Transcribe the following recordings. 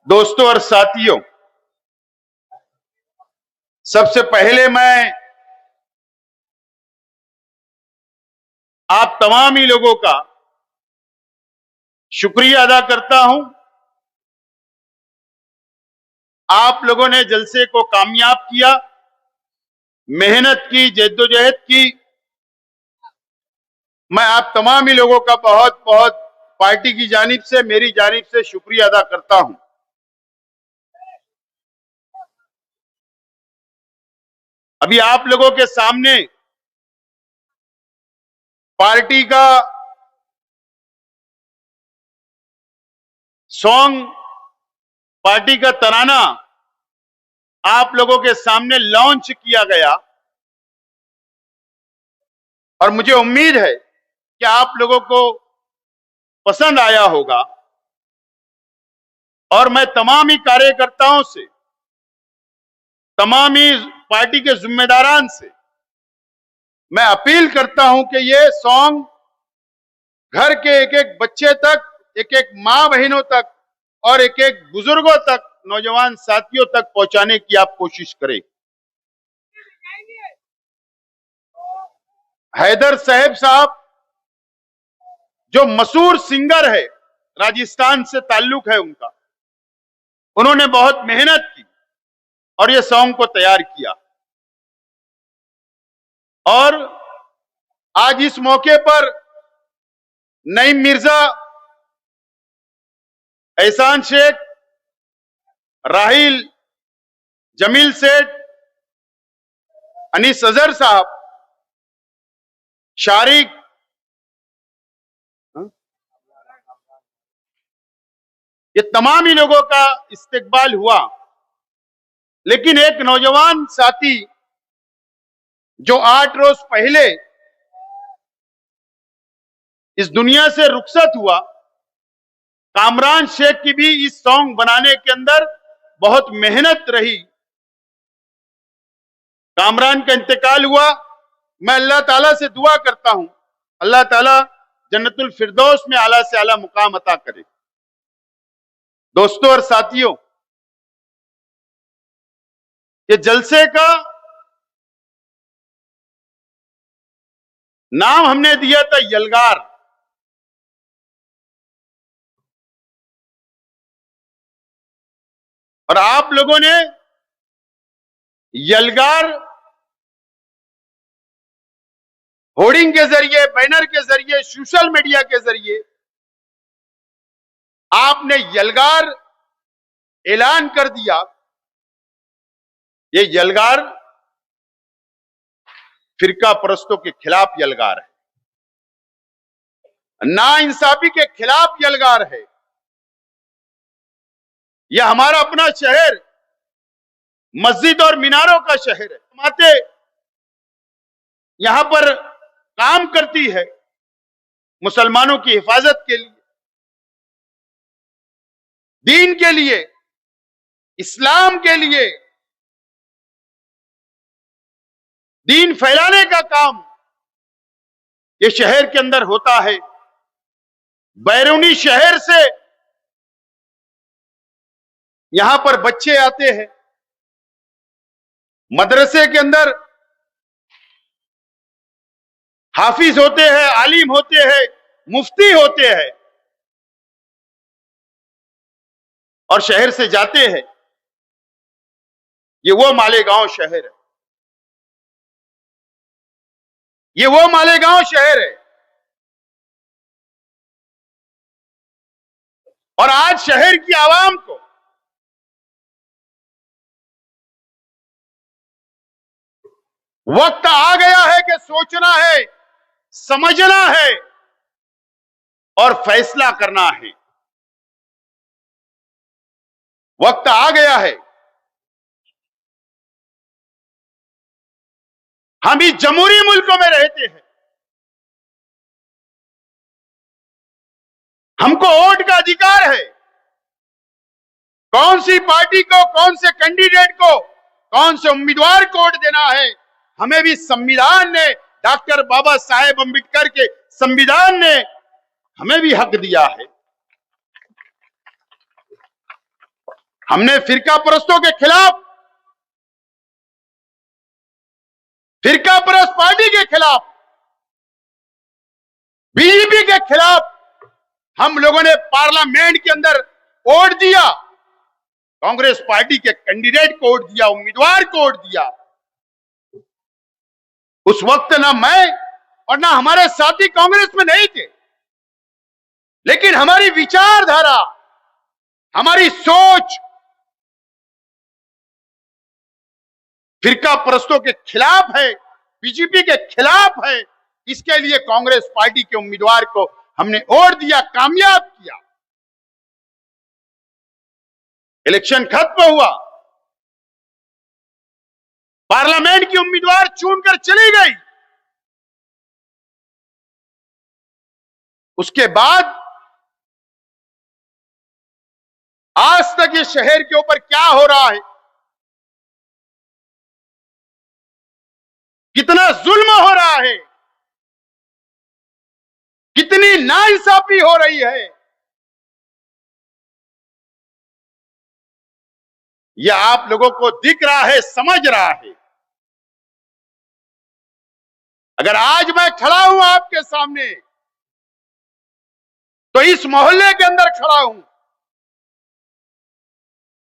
दोस्तों और साथियों, सबसे पहले मैं आप तमाम ही लोगों का शुक्रिया अदा करता हूं। आप लोगों ने जलसे को कामयाब किया, मेहनत की, जद्दोजहद की। मैं आप तमाम ही लोगों का बहुत बहुत पार्टी की जानिब से, मेरी जानिब से शुक्रिया अदा करता हूं। अभी आप लोगों के सामने पार्टी का सॉन्ग, पार्टी का तराना आप लोगों के सामने लॉन्च किया गया और मुझे उम्मीद है कि आप लोगों को पसंद आया होगा। और मैं तमाम ही कार्यकर्ताओं से, तमाम ही पार्टी के जिम्मेदारान से मैं अपील करता हूं कि ये सॉन्ग घर के एक एक बच्चे तक, एक एक मां बहनों तक और एक एक बुजुर्गों तक, नौजवान साथियों तक पहुंचाने की आप कोशिश करें। हैदर साहब जो मशहूर सिंगर है, राजस्थान से ताल्लुक है उनका, उन्होंने बहुत मेहनत की और ये सॉन्ग को तैयार किया। और आज इस मौके पर नईम मिर्जा, एहसान शेख, राहिल, जमील सेठ, अनीस अजहर साहब, शारिक, ये तमाम ही लोगों का इस्तकबाल हुआ। लेकिन एक नौजवान साथी जो 8 रोज पहले इस दुनिया से रुखसत हुआ, कामरान शेख की भी इस सॉन्ग बनाने के अंदर बहुत मेहनत रही। कामरान का इंतकाल हुआ। मैं अल्लाह ताला से दुआ करता हूं, अल्लाह ताला जन्नतुल फिरदौस में आला से आला मुकाम अता करे। दोस्तों और साथियों, ये जलसे का नाम हमने दिया था यलगार। और आप लोगों ने यलगार होर्डिंग के जरिए, बैनर के जरिए, सोशल मीडिया के जरिए आपने यलगार ऐलान कर दिया। ये यलगार फिरका परस्तों के खिलाफ यलगार है, नाइंसाफी के खिलाफ यलगार है। यह हमारा अपना शहर, मस्जिद और मीनारों का शहर है। माते यहां पर काम करती है मुसलमानों की हिफाजत के लिए, दीन के लिए, इस्लाम के लिए, दीन फैलाने का काम ये शहर के अंदर होता है। बैरूनी शहर से यहां पर बच्चे आते हैं, मदरसे के अंदर हाफिज होते हैं, आलिम होते हैं, मुफ्ती होते हैं और शहर से जाते हैं। ये वो मालेगांव शहर है, ये वो मालेगांव शहर है। और आज शहर की आवाम को वक्त आ गया है कि सोचना है, समझना है और फैसला करना है। वक्त आ गया है। हम इस जमहूरी मुल्कों में रहते हैं, हमको वोट का अधिकार है। कौन सी पार्टी को, कौन से कैंडिडेट को, कौन से उम्मीदवार को वोट देना है, हमें भी संविधान ने, डॉक्टर बाबा साहेब अम्बेडकर के संविधान ने हमें भी हक दिया है। हमने फिरका परस्तों के खिलाफ, फिरका परस्त पार्टी के खिलाफ, बीजेपी के खिलाफ हम लोगों ने पार्लियामेंट के अंदर वोट दिया, कांग्रेस पार्टी के कैंडिडेट को वोट दिया, उम्मीदवार को वोट दिया। उस वक्त ना मैं और ना हमारे साथी कांग्रेस में नहीं थे, लेकिन हमारी विचारधारा, हमारी सोच फिरका परस्तों के खिलाफ है, बीजेपी के खिलाफ है। इसके लिए कांग्रेस पार्टी के उम्मीदवार को हमने वोट दिया, कामयाब किया। इलेक्शन खत्म हुआ, पार्लियामेंट की उम्मीदवार चुनकर चली गई। उसके बाद आज तक ये शहर के ऊपर क्या हो रहा है, कितना जुल्म हो रहा है, कितनी नाइंसाफी हो रही है, यह आप लोगों को दिख रहा है, समझ रहा है। अगर आज मैं खड़ा हूं आपके सामने, तो इस मोहल्ले के अंदर खड़ा हूं,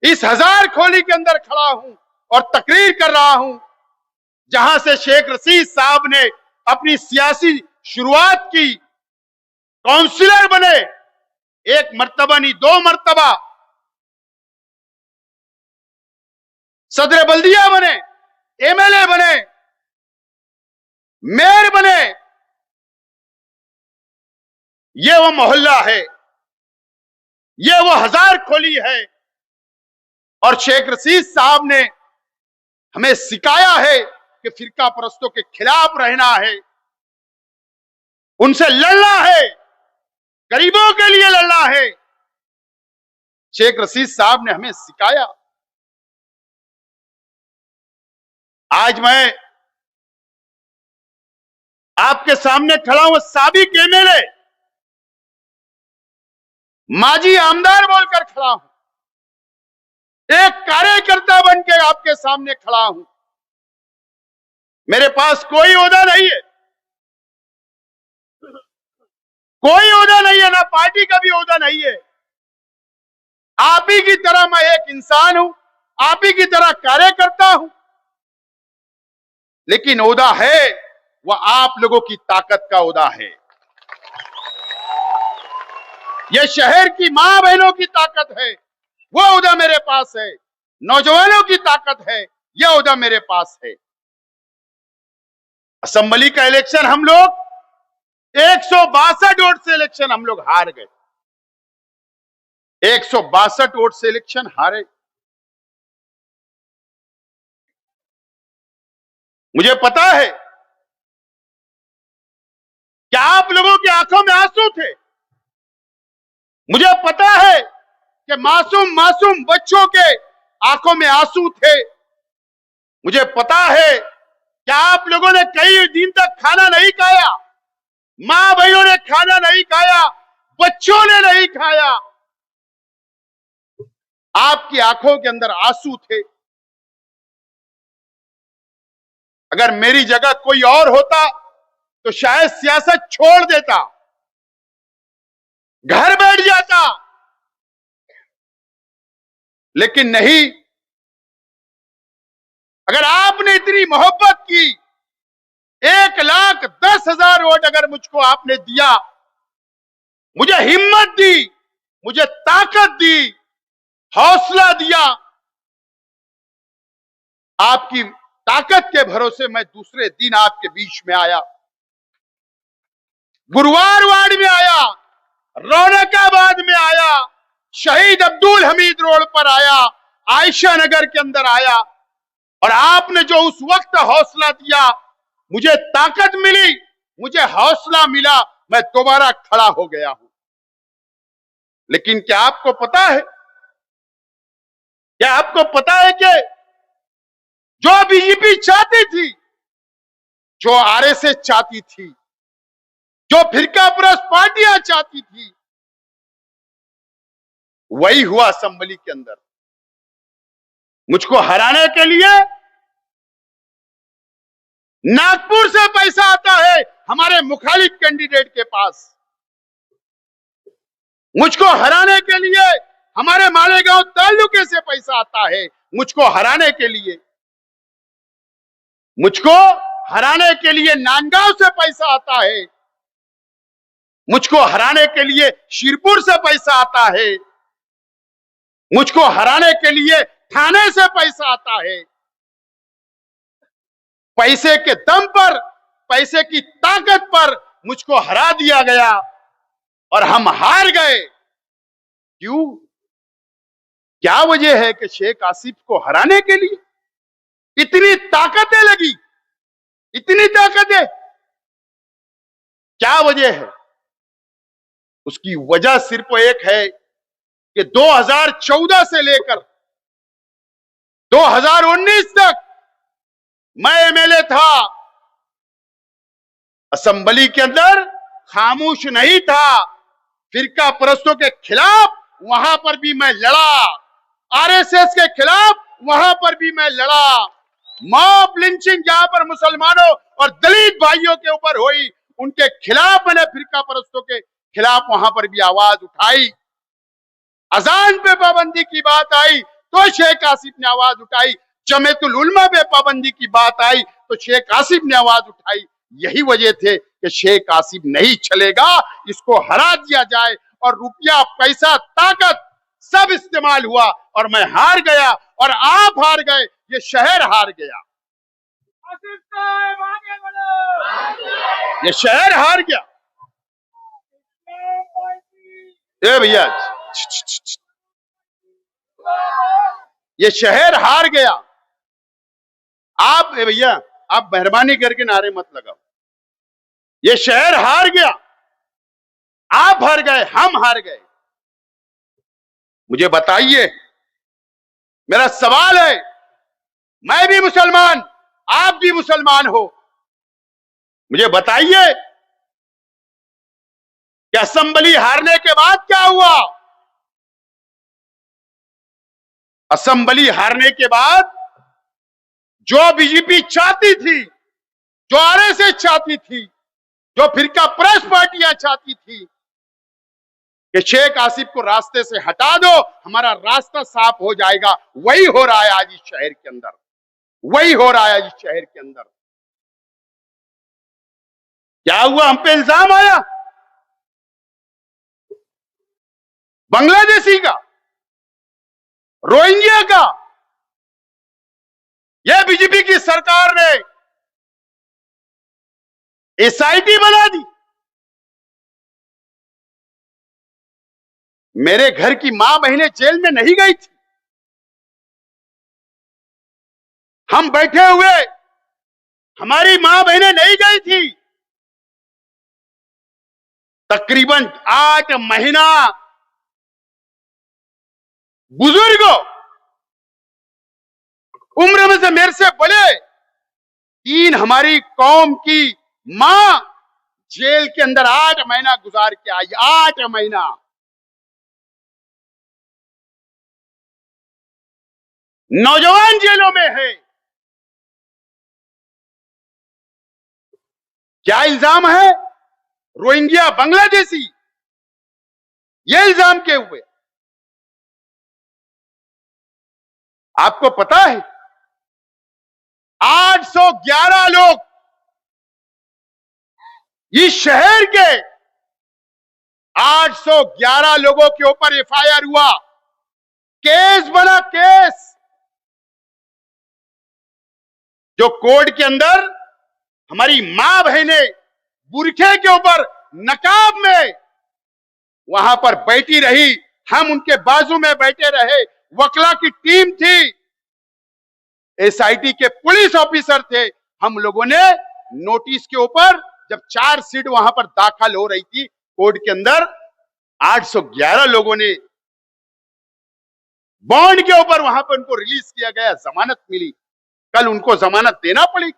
इस हजार खोली के अंदर खड़ा हूं और तकरीर कर रहा हूं, जहां से शेख रशीद साहब ने अपनी सियासी शुरुआत की, काउंसिलर बने, एक मर्तबा नहीं 2 मर्तबा, सदर बल्दिया बने, एमएलए बने, मेयर बने। ये वो मोहल्ला है, ये वो हजार खोली है। और शेख रशीद साहब ने हमें सिखाया है कि फिरका परस्तों के खिलाफ रहना है, उनसे लड़ना है, गरीबों के लिए लड़ना है। शेख रशीद साहब ने हमें सिखाया। आज मैं आपके सामने खड़ा हूं, साबिक एमएलए, माजी आमदार बोलकर खड़ा हूं, एक कार्यकर्ता बन के आपके सामने खड़ा हूं। मेरे पास कोई ओहदा नहीं है, कोई ओहदा नहीं है, ना पार्टी का भी ओहदा नहीं है। आप ही की तरह मैं एक इंसान हूं, आप ही की तरह कार्यकर्ता हूं, लेकिन ओहदा है वह आप लोगों की ताकत का ओहदा है। यह शहर की मां बहनों की ताकत है, वो ओहदा मेरे पास है। नौजवानों की ताकत है, यह ओहदा मेरे पास है। असेंबली का इलेक्शन हम लोग 162 वोट से इलेक्शन हम लोग हार गए, 162 वोट से इलेक्शन हारे। मुझे पता है कि आप लोगों की आंखों में आंसू थे। मुझे पता है कि मासूम मासूम बच्चों के आंखों में आंसू थे। मुझे पता है कि आप लोगों ने कई दिन तक खाना नहीं खाया, मां बहनों ने खाना नहीं खाया, बच्चों ने नहीं खाया। आपकी आंखों के अंदर आंसू थे। अगर मेरी जगह कोई और होता तो शायद सियासत छोड़ देता, घर बैठ जाता, लेकिन नहीं। अगर आपने इतनी मोहब्बत की, 1,10,000 वोट अगर मुझको आपने दिया, मुझे हिम्मत दी, मुझे ताकत दी, हौसला दिया, आपकी ताकत के भरोसे मैं दूसरे दिन आपके बीच में आया, गुरुवार वार्ड में आया, रौनकाबाद में आया, शहीद अब्दुल हमीद रोड पर आया, आयशा नगर के अंदर आया। और आपने जो उस वक्त हौसला दिया, मुझे ताकत मिली, मुझे हौसला मिला, मैं दोबारा खड़ा हो गया हूं। लेकिन क्या आपको पता है, क्या आपको पता है कि जो बीजेपी चाहती थी, जो आरएसएस चाहती थी, जो फिरका परस्त पार्टियां चाहती थी, वही हुआ असेंबली के अंदर। मुझको हराने के लिए नागपुर से पैसा आता है हमारे मुखालिफ कैंडिडेट के पास। मुझको हराने के लिए हमारे मालेगांव तालुके से पैसा आता है। मुझको हराने के लिए, मुझको हराने के लिए नांदगांव से पैसा आता है। मुझको हराने के लिए शिरपुर से पैसा आता है। मुझको हराने के लिए थाने से पैसा आता है। पैसे के दम पर, पैसे की ताकत पर मुझको हरा दिया गया और हम हार गए। क्यों? क्या वजह है कि शेख आसिफ को हराने के लिए इतनी ताकतें लगी, इतनी ताकतें? क्या वजह है? उसकी वजह सिर्फ एक है कि 2014 से लेकर 2019 तक मैं एमएलए था, असेंबली के अंदर खामोश नहीं था। फिरका परस्तों के खिलाफ वहां पर भी मैं लड़ा, आरएसएस के खिलाफ वहां पर भी मैं लड़ा। मॉब लिंचिंग जहां पर मुसलमानों और दलित भाइयों के ऊपर हुई, उनके खिलाफ मैंने फिरका परस्तों के खिलाफ वहां पर भी आवाज उठाई। अजान पे पाबंदी की बात आई तो शेख आसिफ ने आवाज उठाई। जमीयतुल उलमा पे पाबंदी की बात आई तो शेख आसिफ ने आवाज उठाई। यही वजह थे कि शेख आसिफ नहीं चलेगा, इसको हरा दिया जाए। और रुपया, पैसा, ताकत सब इस्तेमाल हुआ और मैं हार गया और आप हार गए, ये शहर हार गया, ये शहर हार गया। ए भैया, ये शहर हार गया। आप भैया, आप मेहरबानी करके नारे मत लगाओ। ये शहर हार गया, आप हार गए, हम हार गए। मुझे बताइए, मेरा सवाल है, मैं भी मुसलमान, आप भी मुसलमान हो, मुझे बताइए कि असेंबली हारने के बाद क्या हुआ? असेंबली हारने के बाद जो बीजेपी चाहती थी, जो आरएसएस चाहती थी, जो फिरका परस्त पार्टियां चाहती थी कि शेख आसिफ को रास्ते से हटा दो, हमारा रास्ता साफ हो जाएगा, वही हो रहा है आज इस शहर के अंदर, वही हो रहा है इस शहर के अंदर। क्या हुआ? हम पे इल्जाम आया बांग्लादेशी का, रोहिंग्या का। यह बीजेपी की सरकार ने एसआईटी बना दी। मेरे घर की मां बहनें जेल में नहीं गई थी। हम बैठे हुए, हमारी मां बहनें नहीं गई थी। तकरीबन 8 महीना बुजुर्गों, उम्र में से मेरे से बड़े 3 हमारी कौम की मां जेल के अंदर 8 महीना गुजार के आई। 8 महीना। नौजवान जेलों में है। क्या इल्जाम है? रोहिंग्या, बांग्लादेशी, ये इल्जाम के हुए। आपको पता है 811 लोग इस शहर के 811 लोगों के ऊपर एफआईआर हुआ, केस बना, केस। जो कोर्ट के अंदर हमारी मां बहनें बुरखे के ऊपर नकाब में वहां पर बैठी रही, हम उनके बाजू में बैठे रहे। वकला की टीम थी, एसआईटी के पुलिस ऑफिसर थे। हम लोगों ने नोटिस के ऊपर, जब चार्जशीट वहां पर दाखिल हो रही थी कोर्ट के अंदर, 811 लोगों ने बॉन्ड के ऊपर वहां पर उनको रिलीज किया गया, जमानत मिली। कल उनको जमानत देना पड़ेगी।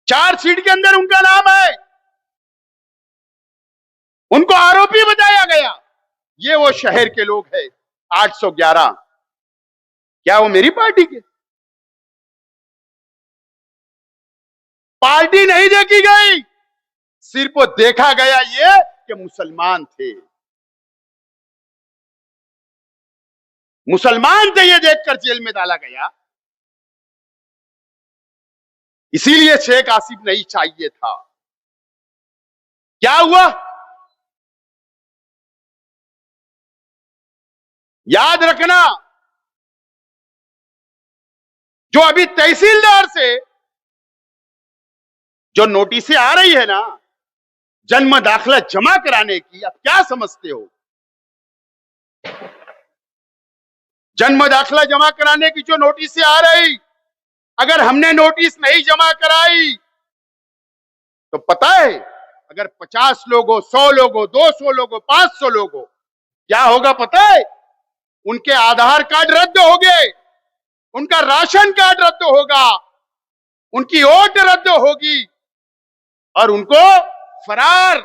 चार्जशीट के अंदर उनका नाम है, उनको आरोपी बताया गया। ये वो शहर के लोग हैं। 811, क्या वो मेरी पार्टी के? पार्टी नहीं देखी गई, सिर्फ वो देखा गया ये कि मुसलमान थे, मुसलमान थे, ये देखकर जेल में डाला गया। इसीलिए शेख आसिफ नहीं चाहिए था। क्या हुआ? याद रखना, जो अभी तहसीलदार से जो नोटिसें आ रही है ना जन्म दाखिला जमा कराने की, आप क्या समझते हो? जन्म दाखिला जमा कराने की जो नोटिसें आ रही, अगर हमने नोटिस नहीं जमा कराई तो पता है, अगर 50 लोग हो, 100 लोग हो, 200 लोग हो, 500 लोग हो, क्या होगा पता है? उनके आधार कार्ड रद्द हो गए, उनका राशन कार्ड रद्द होगा, उनकी वोट रद्द होगी और उनको फरार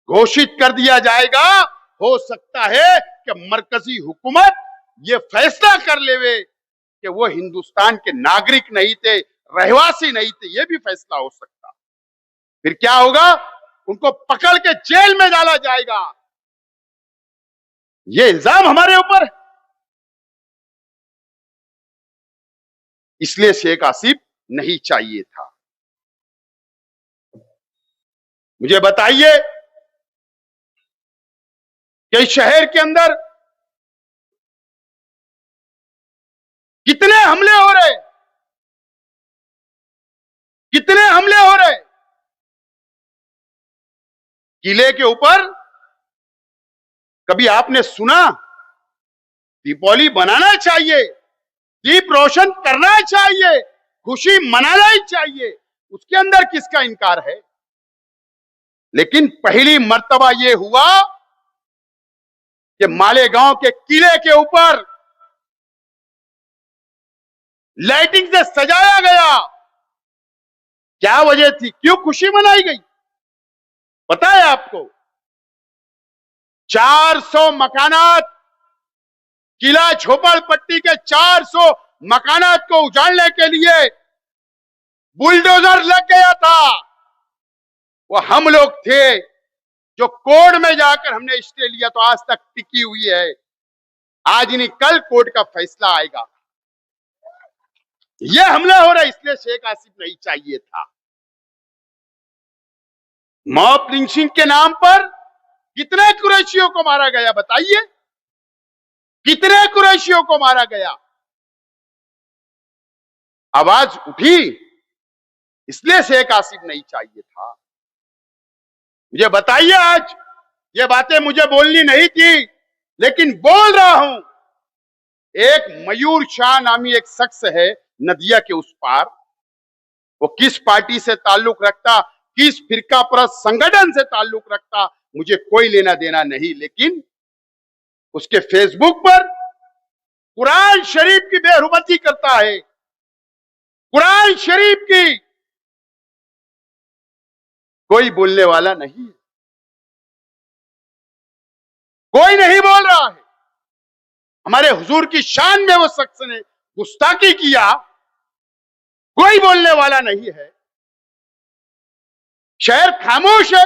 घोषित कर दिया जाएगा। हो सकता है कि मरकजी हुकूमत ये फैसला कर लेवे कि वो हिंदुस्तान के नागरिक नहीं थे, रहवासी नहीं थे, ये भी फैसला हो सकता। फिर क्या होगा? उनको पकड़ के जेल में डाला जाएगा। ये इल्जाम हमारे ऊपर है। इसलिए शेख आसिफ नहीं चाहिए था। मुझे बताइए कि इस शहर के अंदर कितने हमले हो रहे, कितने हमले हो रहे? किले के ऊपर कभी आपने सुना दीपावली बनाना चाहिए, दीप रोशन करना चाहिए, खुशी मनाना ही चाहिए, उसके अंदर किसका इनकार है? लेकिन पहली मर्तबा यह हुआ कि मालेगांव के किले के ऊपर लाइटिंग से सजाया गया। क्या वजह थी? क्यों खुशी मनाई गई? पता है आपको? 400 मकानात, किला झोपड़पट्टी के 400 मकानात को उजाड़ने के लिए बुलडोजर लग गया था। वो हम लोग थे जो कोर्ट में जाकर हमने स्टे लिया, तो आज तक टिकी हुई है। आज नहीं कल कोर्ट का फैसला आएगा। ये हमला हो रहा है, इसलिए शेख आसिफ नहीं चाहिए था। मॉब लिंचिंग के नाम पर कितने कुरैशियों को मारा गया? बताइए, कितने कुरैशियों को मारा गया? आवाज उठी, इसलिए शेख आसिफ नहीं चाहिए था। मुझे बताइए, आज ये बातें मुझे बोलनी नहीं थी, लेकिन बोल रहा हूं। एक मयूर शाह नामी एक शख्स है नदिया के उस पार, वो किस पार्टी से ताल्लुक रखता, किस फिरका परस्त संगठन से ताल्लुक रखता, मुझे कोई लेना देना नहीं, लेकिन उसके फेसबुक पर कुरान शरीफ की बेहुरमती करता है, कुरान शरीफ की। कोई बोलने वाला नहीं है, कोई नहीं बोल रहा है। हमारे हुजूर की शान में वो शख्स ने गुस्ताखी किया, कोई बोलने वाला नहीं है। शहर खामोश है,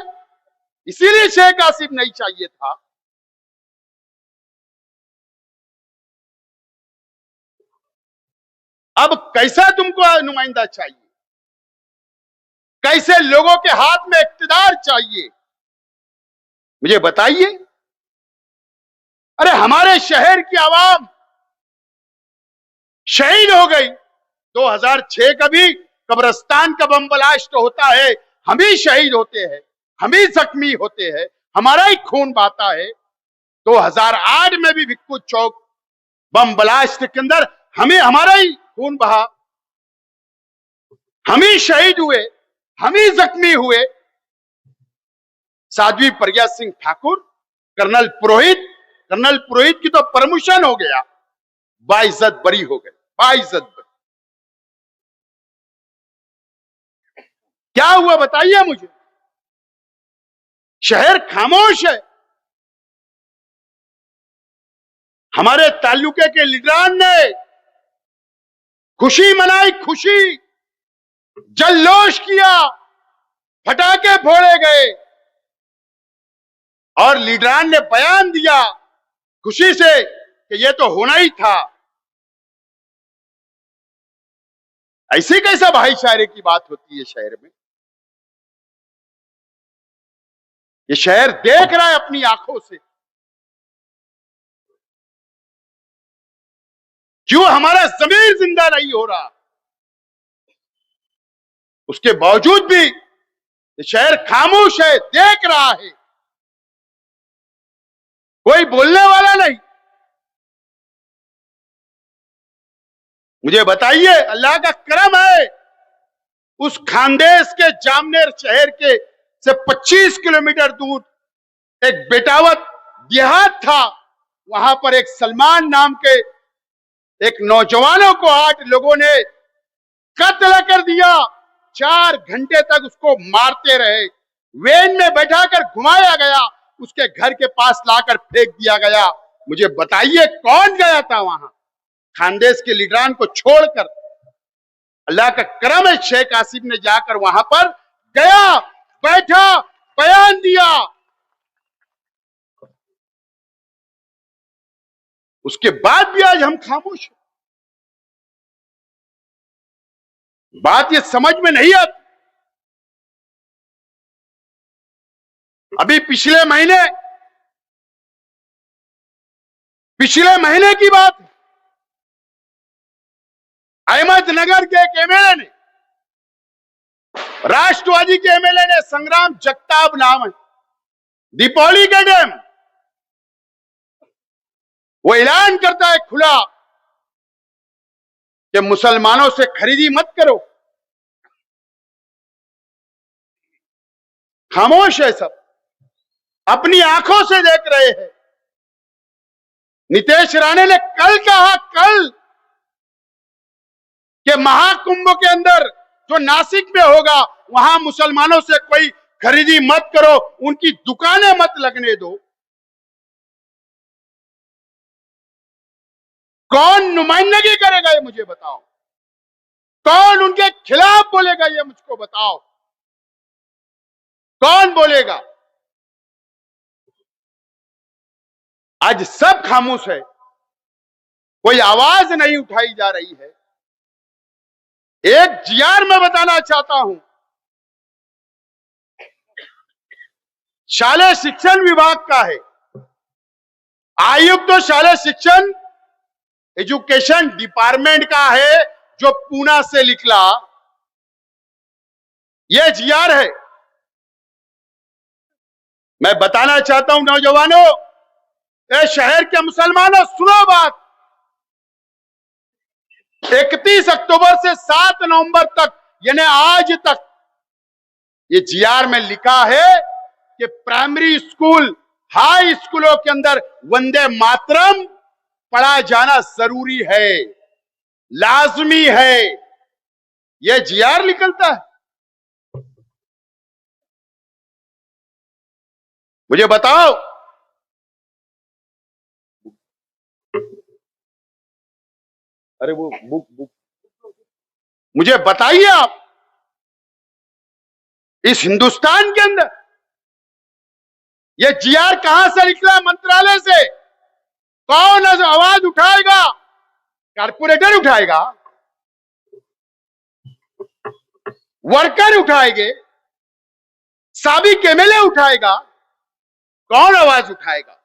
इसीलिए शेख आसिफ नहीं चाहिए था। अब कैसा तुमको नुमाइंदा चाहिए? कैसे लोगों के हाथ में इख्तिदार चाहिए? मुझे बताइए। अरे हमारे शहर की आवाम शहीद हो गई। 2006 का भी कब्रिस्तान का बम ब्लास्ट होता है, हम ही शहीद होते हैं, हम ही जख्मी होते हैं, हमारा ही खून बहता है। 2008 में भी भिक्कू चौक बम ब्लास्ट के अंदर हमारा ही खून बहा, हम ही शहीद हुए, हम ही जख्मी हुए। साध्वी प्रज्ञा सिंह ठाकुर, कर्नल पुरोहित की तो प्रमोशन हो गया, बाइज्जत बरी हो गए, बाइज्जत बरी। क्या हुआ बताइए मुझे? शहर खामोश है। हमारे तालुके के लीडरान ने खुशी मनाई, खुशी, जल्लोष किया, पटाखे फोड़े गए और लीडरान ने बयान दिया खुशी से कि यह तो होना ही था। ऐसी कैसा भाईचारे की बात होती है शहर में? ये शहर देख रहा है अपनी आंखों से। क्यों हमारा जमीर जिंदा नहीं हो रहा? उसके बावजूद भी ये शहर खामोश है, देख रहा है, कोई बोलने वाला नहीं। मुझे बताइए, अल्लाह का करम है, उस खानदेश के जामनेर शहर के से 25 किलोमीटर दूर एक बेटावत देहात था। वहां पर एक सलमान नाम के एक नौजवानों को 8 लोगों ने कत्ल कर दिया। 4 घंटे तक उसको मारते रहे, वैन में बैठाकर घुमाया गया, उसके घर के पास लाकर फेंक दिया गया। मुझे बताइए कौन गया था वहां? खानदेश के लीडरान को छोड़कर। अल्लाह का करम है, शेख आसिफ ने जाकर वहां पर गया, बैठा, बयान दिया। उसके बाद भी आज हम खामोश हैं। बात ये समझ में नहीं आती। अभी पिछले महीने की बात है, अहमदनगर के एक एमएलए ने, राष्ट्रवादी के एमएलए ने, संग्राम जगताप नाम है, दीपावली के डैम, वो ऐलान करता है खुला कि मुसलमानों से खरीदी मत करो। खामोश है सब, अपनी आंखों से देख रहे हैं। नीतीश राणे ने कल कहा, कल, कि महाकुंभ के अंदर जो नासिक में होगा वहां मुसलमानों से कोई खरीदी मत करो, उनकी दुकानें मत लगने दो। कौन नुमाइंदगी करेगा ये मुझे बताओ? कौन उनके खिलाफ बोलेगा ये मुझको बताओ? कौन बोलेगा? आज सब खामोश है, कोई आवाज नहीं उठाई जा रही है। एक जीआर मैं बताना चाहता हूं, शालेय शिक्षण विभाग का है, आयुक्त तो शालेय शिक्षण एजुकेशन डिपार्टमेंट का है, जो पूना से निकला। यह जीआर है। मैं बताना चाहता हूं नौजवानों, ए शहर के मुसलमानों, सुनो बात। 31 अक्टूबर से 7 नवंबर तक, यानी आज तक, ये जीआर में लिखा है कि प्राइमरी स्कूल, हाई स्कूलों के अंदर वंदे मातरम पढ़ा जाना जरूरी है, लाजमी है। यह जीआर निकलता है। मुझे बताओ, अरे वो बुक मुझे बताइए आप, इस हिंदुस्तान के अंदर यह जीआर कहां से निकला? मंत्रालय से। कौन आवाज उठाएगा? कारपोरेटर उठाएगा, वर्कर उठाएंगे, साबिक एमएलए उठाएगा, कौन आवाज उठाएगा?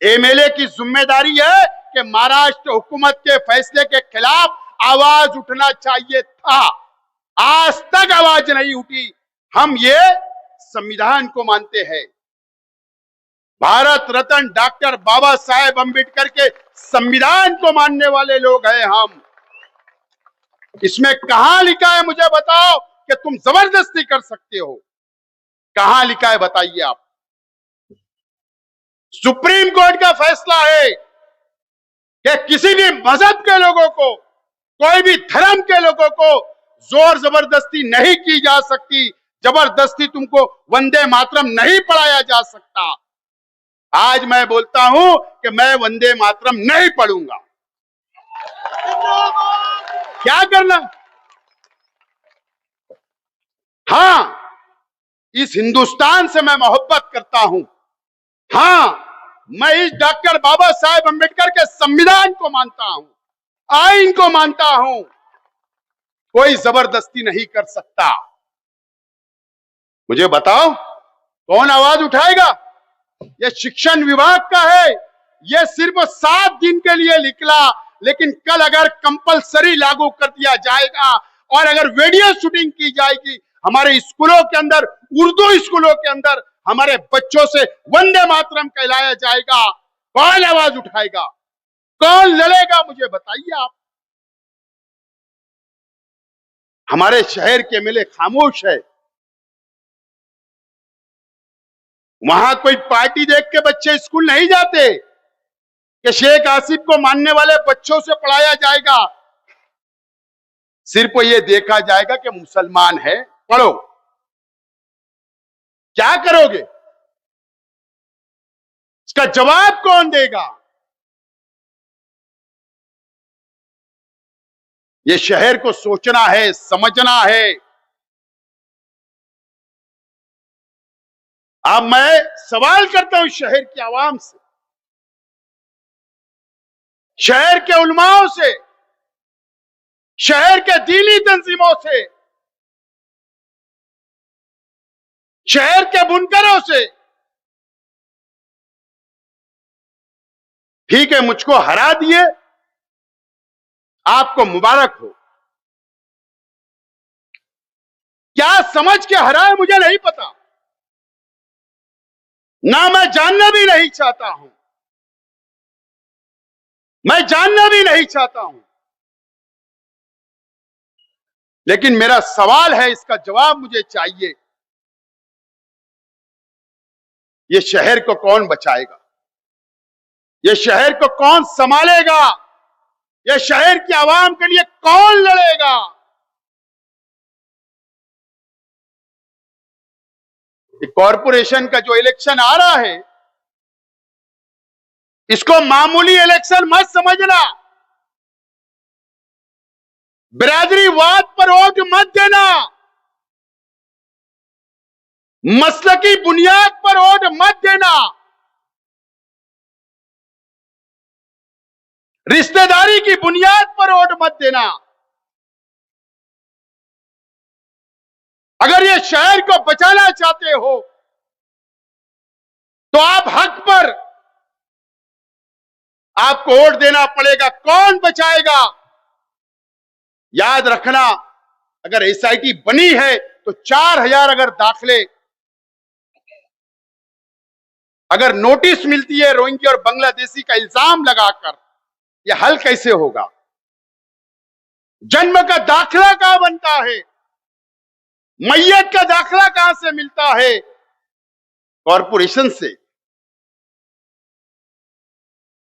एमएलए की जिम्मेदारी है कि महाराष्ट्र हुकूमत के फैसले के खिलाफ आवाज उठना चाहिए था। आज तक आवाज नहीं उठी। हम ये संविधान को मानते हैं, भारत रत्न डॉक्टर बाबा साहेब अम्बेडकर के संविधान को मानने वाले लोग हैं हम। इसमें कहां लिखा है मुझे बताओ कि तुम जबरदस्ती कर सकते हो? कहां लिखा है बताइए आप? सुप्रीम कोर्ट का फैसला है कि किसी भी मजहब के लोगों को, कोई भी धर्म के लोगों को जोर जबरदस्ती नहीं की जा सकती। जबरदस्ती तुमको वंदे मातरम नहीं पढ़ाया जा सकता। आज मैं बोलता हूं कि मैं वंदे मातरम नहीं पढ़ूंगा। क्या करना? हां, इस हिंदुस्तान से मैं मोहब्बत करता हूं। हां, मैं इस डॉक्टर बाबा साहेब अंबेडकर के संविधान को मानता हूं, आइन को मानता हूं। कोई जबरदस्ती नहीं कर सकता। मुझे बताओ, कौन आवाज उठाएगा? यह शिक्षण विभाग का है। यह सिर्फ 7 दिन के लिए निकला, लेकिन कल अगर कंपलसरी लागू कर दिया जाएगा और अगर वीडियो शूटिंग की जाएगी हमारे स्कूलों के अंदर, उर्दू स्कूलों के अंदर हमारे बच्चों से वंदे मातरम कहलाया जाएगा, कौन आवाज उठाएगा? कौन लड़ेगा? मुझे बताइए आप। हमारे शहर के एमएलए खामोश है। वहां कोई पार्टी देख के बच्चे स्कूल नहीं जाते कि शेख आसिफ को मानने वाले बच्चों से पढ़ाया जाएगा। सिर्फ ये देखा जाएगा कि मुसलमान है, पढ़ो। क्या करोगे? इसका जवाब कौन देगा? ये शहर को सोचना है, समझना है। अब मैं सवाल करता हूं शहर की आवाम से, शहर के उलमाओं से, शहर के दीनी तंजीमों से, शहर के बुनकरों से। ठीक है, मुझको हरा दिए, आपको मुबारक हो। क्या समझ के हरा है मुझे नहीं पता, ना मैं जानना भी नहीं चाहता हूं। मैं जानना भी नहीं चाहता हूं, लेकिन मेरा सवाल है, इसका जवाब मुझे चाहिए। ये शहर को कौन बचाएगा? ये शहर को कौन संभालेगा? ये शहर की आवाम के लिए कौन लड़ेगा? कॉरपोरेशन का जो इलेक्शन आ रहा है, इसको मामूली इलेक्शन मत समझना। बिरादरीवाद पर वोट मत देना, मसलकी बुनियाद पर वोट मत देना, रिश्तेदारी की बुनियाद पर वोट मत देना। अगर ये शहर को बचाना चाहते हो तो आप हक पर आपको वोट देना पड़ेगा। कौन बचाएगा? याद रखना, अगर एसआईटी बनी है तो 4000 अगर दाखले, अगर नोटिस मिलती है रोहिंग्या और बांग्लादेशी का इल्जाम लगाकर, यह हल कैसे होगा? जन्म का दाखला कहां बनता है? मैयत का दाखला कहां से मिलता है? कॉरपोरेशन से।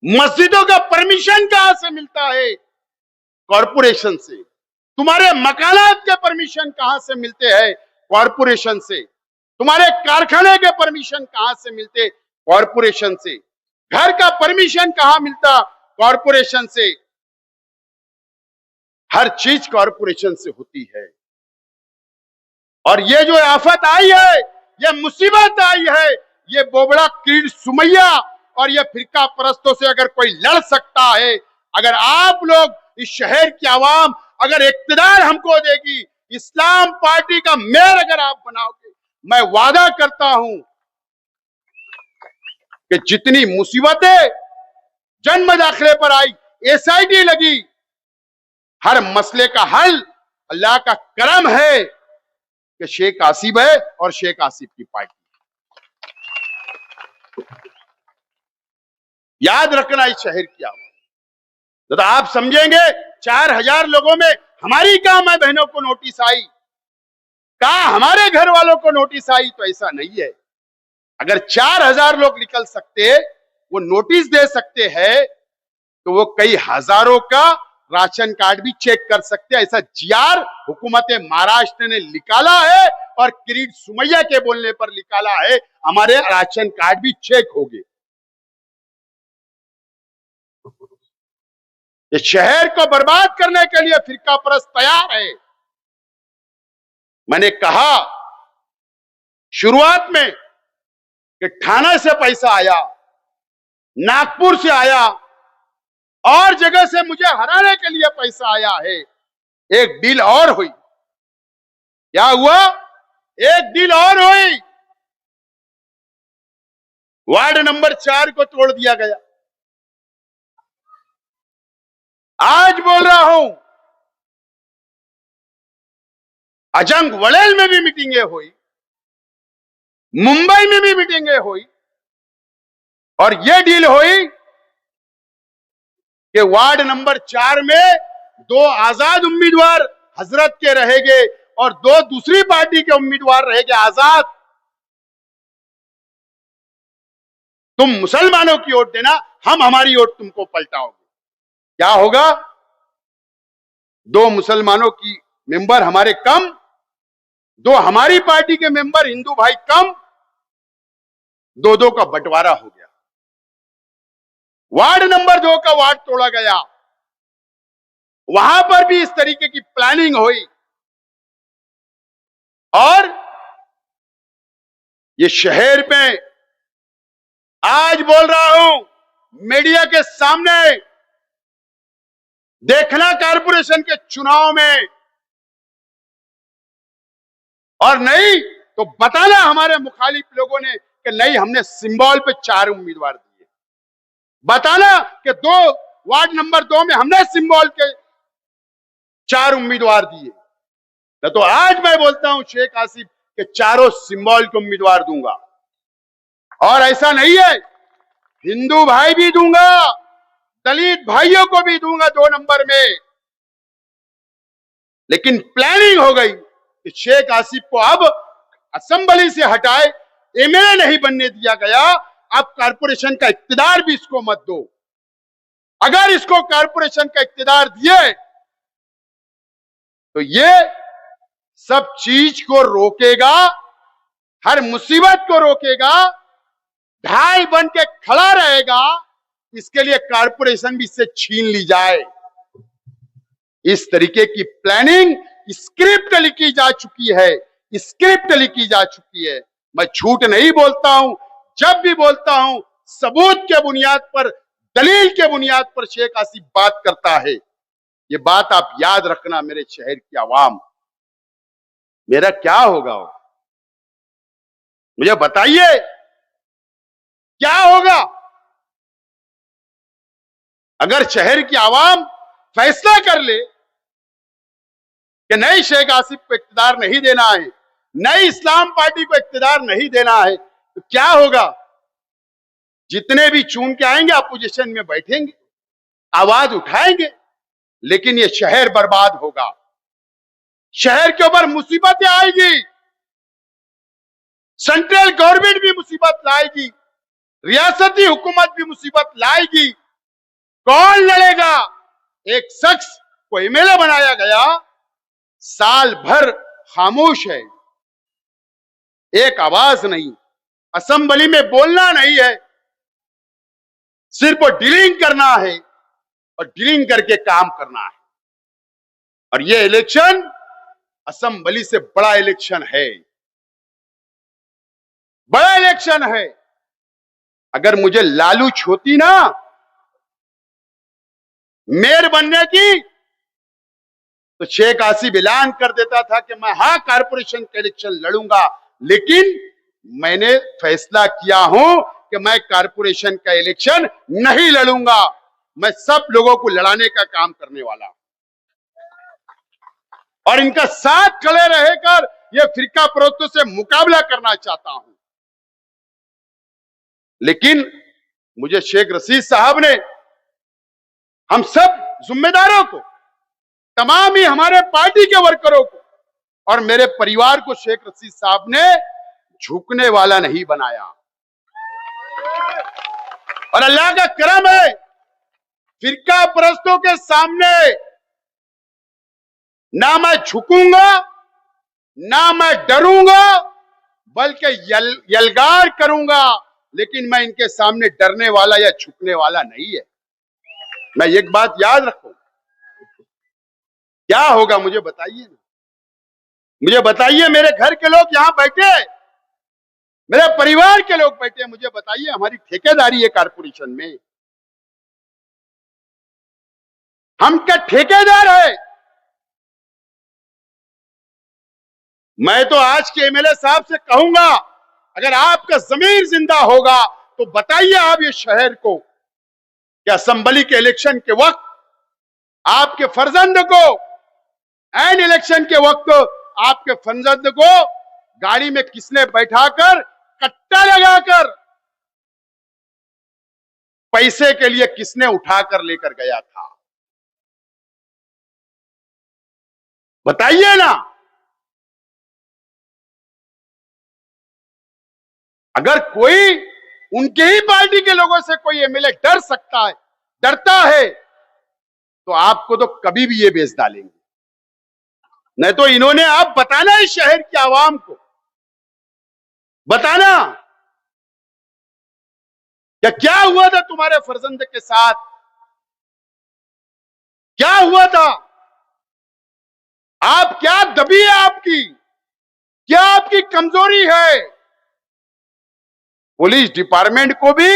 मस्जिदों का परमिशन कहां से मिलता है? कॉरपोरेशन से। तुम्हारे मकानात के परमिशन कहां से मिलते हैं? कॉरपोरेशन से। तुम्हारे कारखाने के परमिशन कहां से मिलते? कॉरपोरेशन से। घर का परमिशन कहां मिलता? कॉरपोरेशन से। हर चीज कॉरपोरेशन से होती है। और ये जो आफत आई है, ये मुसीबत आई है, ये बोबड़ा किरीट सुमैया और ये फिरका परस्तों से अगर कोई लड़ सकता है, अगर आप लोग, इस शहर की आवाम अगर इक्तदार हमको देगी, इस्लाम पार्टी का मेयर अगर आप बनाओगे, मैं वादा करता हूं कि जितनी मुसीबतें जन्म दाखिले पर आई, एसआईटी लगी, हर मसले का हल अल्लाह का करम है कि शेख आसिफ है और शेख आसिफ की पार्टी। याद रखना इस शहर की आवाज। तो आप समझेंगे 4000 लोगों में हमारी कहां मां बहनों को नोटिस आई, कहां हमारे घर वालों को नोटिस आई? तो ऐसा नहीं है। अगर 4000 लोग निकल सकते, वो नोटिस दे सकते हैं, तो वो कई हजारों का राशन कार्ड भी चेक कर सकते हैं। ऐसा जीआर हुकूमत महाराष्ट्र ने निकाला है और किरीट सुमैया के बोलने पर निकाला है, हमारे राशन कार्ड भी चेक हो गए। ये शहर को बर्बाद करने के लिए फिरका परस्त तैयार है। मैंने कहा शुरुआत में कि ठाणे से पैसा आया, नागपुर से आया और जगह से मुझे हराने के लिए पैसा आया है। एक डील और हुई। क्या हुआ? एक डील और हुई। वार्ड नंबर 4 को तोड़ दिया गया। आज बोल रहा हूं, अजंग वड़ेल में भी मीटिंगें हुई, मुंबई में भी मीटिंगें हुई और यह डील हुई कि वार्ड नंबर 4 में 2 आजाद उम्मीदवार हजरत के रहेंगे और 2 दूसरी पार्टी के उम्मीदवार रहेंगे आजाद। तुम मुसलमानों की वोट देना, हम हमारी वोट तुमको पलटाओगे। क्या होगा? 2 मुसलमानों की मेंबर हमारे कम, 2 हमारी पार्टी के मेंबर हिंदू भाई कम, 2-2 का बंटवारा हो गया। वार्ड नंबर 2 का वार्ड तोड़ा गया। वहां पर भी इस तरीके की प्लानिंग हुई और ये शहर में आज बोल रहा हूं मीडिया के सामने, देखना कारपोरेशन के चुनाव में, और नहीं तो बताना हमारे मुखालिफ लोगों ने कि नहीं हमने सिंबल पे 4 उम्मीदवार दिए। बताना कि 2 वार्ड नंबर 2 में हमने सिंबल के 4 उम्मीदवार दिए। तो आज मैं बोलता हूं शेख आसिफ के चारों सिंबल के उम्मीदवार दूंगा। और ऐसा नहीं है, हिंदू भाई भी दूंगा, दलित भाइयों को भी दूंगा 2 नंबर में। लेकिन प्लानिंग हो गई कि शेख आसिफ को अब असेंबली से हटाए, एमएलए नहीं बनने दिया गया। अब कारपोरेशन का इक्तिदार भी इसको मत दो। अगर इसको कारपोरेशन का इक्तिदार दिए तो ये सब चीज को रोकेगा, हर मुसीबत को रोकेगा, ढाल बन के खड़ा रहेगा। इसके लिए कारपोरेशन भी इससे छीन ली जाए। इस तरीके की प्लानिंग, स्क्रिप्ट लिखी जा चुकी है, स्क्रिप्ट लिखी जा चुकी है। मैं झूठ नहीं बोलता हूं, जब भी बोलता हूं सबूत के बुनियाद पर, दलील के बुनियाद पर शेख आसिफ बात करता है। ये बात आप याद रखना मेरे शहर की आवाम। मेरा क्या होगा? मुझे बताइए क्या होगा अगर शहर की आवाम फैसला कर ले कि नहीं शेख आसिफ को इख्तियार नहीं देना है, नई इस्लाम पार्टी को इख्तियार नहीं देना है, तो क्या होगा? जितने भी चुन के आएंगे अपोजिशन में बैठेंगे, आवाज उठाएंगे, लेकिन ये शहर बर्बाद होगा। शहर के ऊपर मुसीबतें आएगी, सेंट्रल गवर्नमेंट भी मुसीबत लाएगी, रियासती हुकूमत भी मुसीबत लाएगी। कौन लड़ेगा? एक शख्स को एमएलए बनाया गया, साल भर खामोश है, एक आवाज नहीं, असेंबली में बोलना नहीं है, सिर्फ डीलिंग करना है और डीलिंग करके काम करना है। और ये इलेक्शन असेंबली से बड़ा इलेक्शन है, बड़ा इलेक्शन है। अगर मुझे लालूच होती ना मेयर बनने की, तो शेख आसिफ ऐलान कर देता था कि मैं हाँ कारपोरेशन का इलेक्शन लड़ूंगा। लेकिन मैंने फैसला किया हूं कि मैं कारपोरेशन का इलेक्शन नहीं लड़ूंगा, मैं सब लोगों को लड़ाने का काम करने वाला और इनका साथ खड़े रहकर ये फिरका परस्तों से मुकाबला करना चाहता हूं। लेकिन मुझे शेख रशीद साहब ने, हम सब जिम्मेदारों को, तमाम ही हमारे पार्टी के वर्करों को और मेरे परिवार को शेख रशीद साहब ने झुकने वाला नहीं बनाया। और अल्लाह का करम है, फिरका परस्तों के सामने ना मैं झुकूंगा, ना मैं डरूंगा, बल्कि यलगार करूंगा। लेकिन मैं इनके सामने डरने वाला या झुकने वाला नहीं है। मैं एक बात याद रखो, क्या होगा मुझे बताइए ना, मुझे बताइए। मेरे घर के लोग यहां बैठे, मेरे परिवार के लोग बैठे, मुझे बताइए हमारी ठेकेदारी है कारपोरेशन में, हम क्या ठेकेदार है? मैं तो आज के एमएलए साहब से कहूंगा, अगर आपका जमीर जिंदा होगा तो बताइए आप ये शहर को कि असेंबली के इलेक्शन के वक्त आपके फर्जंद को, एन इलेक्शन के वक्त आपके फर्जंद को गाड़ी में किसने बैठाकर, कट्टा लगाकर पैसे के लिए किसने उठाकर लेकर गया था? बताइए ना। अगर कोई उनके ही पार्टी के लोगों से कोई एमएलए डर सकता है, डरता है, तो आपको तो कभी भी ये बेच डालेंगे। नहीं तो इन्होंने, आप बताना इस शहर की आवाम को, बताना क्या हुआ था तुम्हारे फर्जंद के साथ, क्या हुआ था? आप क्या दबी है आपकी, क्या आपकी कमजोरी है? पुलिस डिपार्टमेंट को भी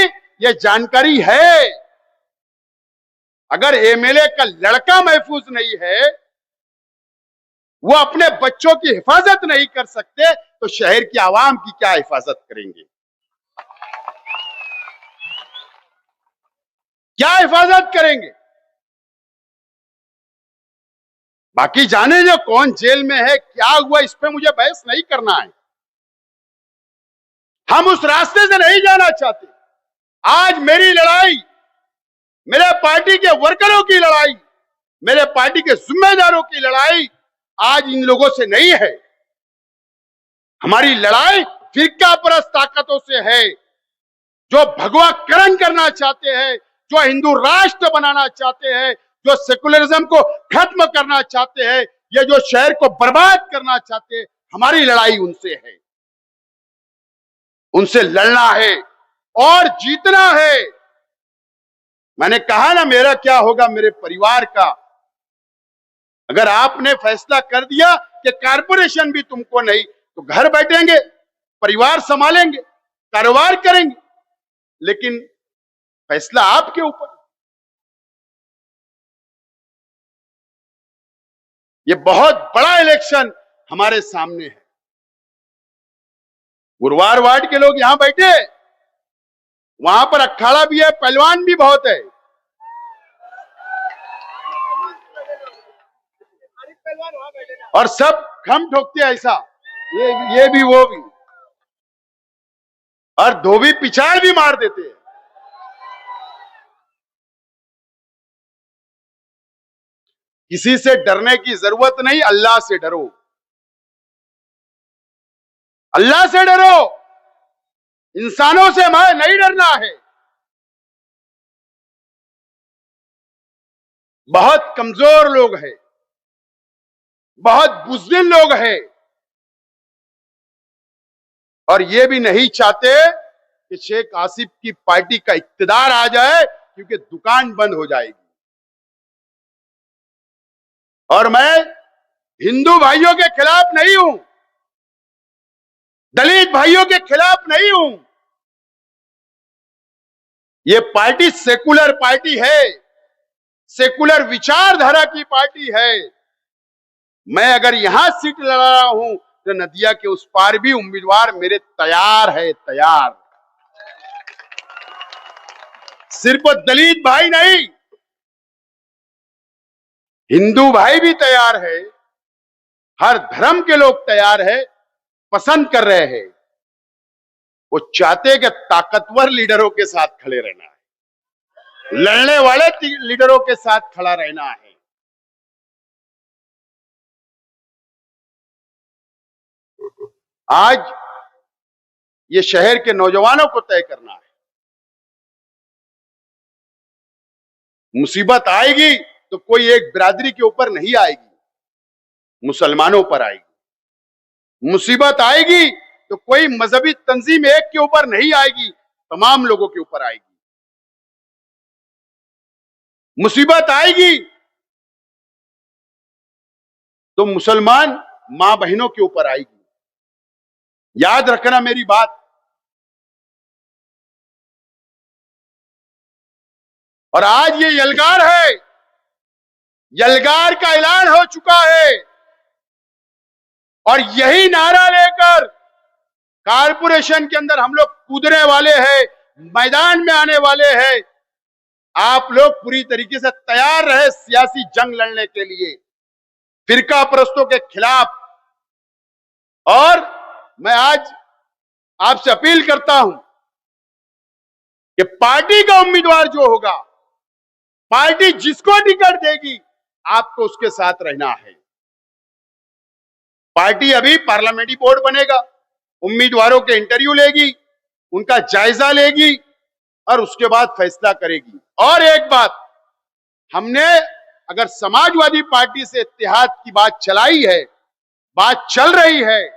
यह जानकारी है। अगर एमएलए का लड़का महफूज नहीं है, वो अपने बच्चों की हिफाजत नहीं कर सकते, तो शहर की आवाम की क्या हिफाजत करेंगे? क्या हिफाजत करेंगे? बाकी जाने जो कौन जेल में है, क्या हुआ, इस पे मुझे बहस नहीं करना है। हम उस रास्ते से नहीं जाना चाहते। आज मेरी लड़ाई, मेरे पार्टी के वर्करों की लड़ाई, मेरे पार्टी के जिम्मेदारों की लड़ाई आज इन लोगों से नहीं है। हमारी लड़ाई फिरका परस्त ताकतों से है, जो भगवाकरण करना चाहते हैं, जो हिंदू राष्ट्र बनाना चाहते हैं, जो सेकुलरिज्म को खत्म करना चाहते हैं, ये जो शहर को बर्बाद करना चाहते हैं। हमारी लड़ाई उनसे है, उनसे लड़ना है और जीतना है। मैंने कहा ना, मेरा क्या होगा मेरे परिवार का। अगर आपने फैसला कर दिया कि कारपोरेशन भी तुमको नहीं, तो घर बैठेंगे, परिवार संभालेंगे, कारोबार करेंगे, लेकिन फैसला आपके ऊपर। ये बहुत बड़ा इलेक्शन हमारे सामने है। गुरुवार वार्ड के लोग यहां बैठे, वहां पर अखाड़ा भी है, पहलवान भी बहुत है, और सब खम ठोकते ऐसा, ये भी वो भी, और धोबी पिछाड़ भी मार देते हैं। किसी से डरने की जरूरत नहीं, अल्लाह से डरो, अल्लाह से डरो, इंसानों से हमें नहीं डरना है। बहुत कमजोर लोग हैं, बहुत बुज़दिल लोग हैं, और ये भी नहीं चाहते कि शेख आसिफ की पार्टी का इक्तदार आ जाए, क्योंकि दुकान बंद हो जाएगी। और मैं हिंदू भाइयों के खिलाफ नहीं हूं, दलित भाइयों के खिलाफ नहीं हूं। ये पार्टी सेकुलर पार्टी है, सेकुलर विचारधारा की पार्टी है। मैं अगर यहां सीट लड़ा रहा हूं, तो नदिया के उस पार भी उम्मीदवार मेरे तैयार है, तैयार। सिर्फ दलित भाई नहीं, हिंदू भाई भी तैयार है, हर धर्म के लोग तैयार है, पसंद कर रहे हैं। वो चाहते कि ताकतवर लीडरों के साथ खड़े रहना है, लड़ने वाले लीडरों के साथ खड़ा रहना है। आज ये शहर के नौजवानों को तय करना है। मुसीबत आएगी तो कोई एक बिरादरी के ऊपर नहीं आएगी, मुसलमानों पर आएगी। मुसीबत आएगी तो कोई मजहबी तंजीम एक के ऊपर नहीं आएगी, तमाम लोगों के ऊपर आएगी। मुसीबत आएगी तो मुसलमान मां बहनों के ऊपर आएगी। याद रखना मेरी बात। और आज ये यलगार है, यलगार का ऐलान हो चुका है और यही नारा लेकर कारपोरेशन के अंदर हम लोग कूदने वाले हैं, मैदान में आने वाले हैं। आप लोग पूरी तरीके से तैयार रहे सियासी जंग लड़ने के लिए फिरका परस्तों के खिलाफ। और मैं आज आपसे अपील करता हूं कि पार्टी का उम्मीदवार जो होगा, पार्टी जिसको टिकट देगी, आपको उसके साथ रहना है। पार्टी अभी पार्लियामेंट्री बोर्ड बनेगा, उम्मीदवारों के इंटरव्यू लेगी, उनका जायजा लेगी और उसके बाद फैसला करेगी। और एक बात, हमने अगर समाजवादी पार्टी से इत्तेहाद की बात चलाई है, बात चल रही है,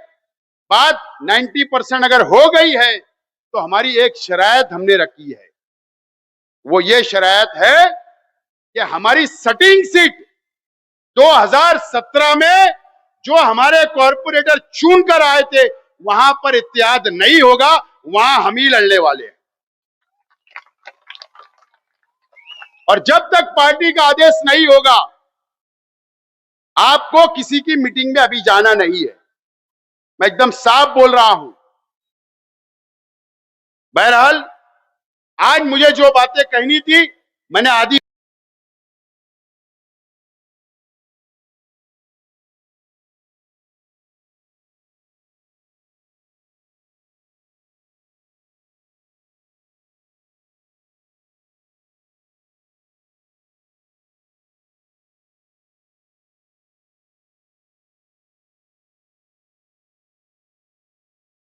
बात 90% अगर हो गई है, तो हमारी एक शरायत हमने रखी है। वो ये शरायत है कि हमारी सटिंग सीट 2017 में जो हमारे कॉर्पोरेटर चुन कर आए थे, वहां पर इत्तेहाद नहीं होगा, वहां हम ही लड़ने वाले हैं। और जब तक पार्टी का आदेश नहीं होगा, आपको किसी की मीटिंग में अभी जाना नहीं है। मैं एकदम साफ बोल रहा हूं। बहरहाल आज मुझे जो बातें कहनी थी, मैंने आधी